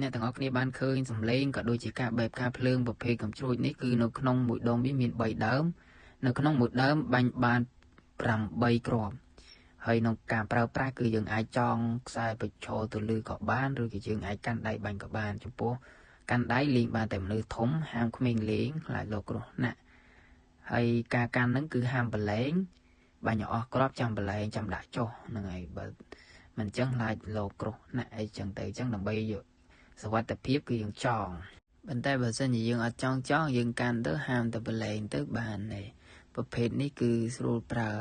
អ្នកទាំងអស់គ្នាបានឃើញសំឡេងក៏ដូចជាការបែបការភ្លើងប្រភេទកំជ្រួចនេះគឺនៅក្នុងមួយដុំវាមាន3ដើមនៅក្នុងមួយដើមបាញ់បាន8គ្រាប់ហើយក្នុងការប្រើប្រាស់គឺយើងអាចចងខ្សែបញ្ឈរទៅលើក៏បានឬក៏យើងអាចកាន់ដៃបាញ់ក៏បានចំពោះកាន់ដៃលេងបានតែមនុស្សធំហាមក្មេងលេងខ្លាចលោកគ្រោះណាស់ហើយការកាន់ហ្នឹងគឺហាមបលែងបាញ់អស់គ្រាប់ចាំបលែងចាំដាក់ចុះហ្នឹងហើយបើមិនចឹងខ្លាចលោកគ្រោះណាស់អីចឹងទៅចឹងដើម្បីយកសុវត្ថិភាពគឺយើងចងប៉ុន្តែបើសិនជាយើងអត់ចង់យើងកាន់ទៅហាមតែបលែងទៅបានទេប្រភេទនេះគឺស្រួលប្រើ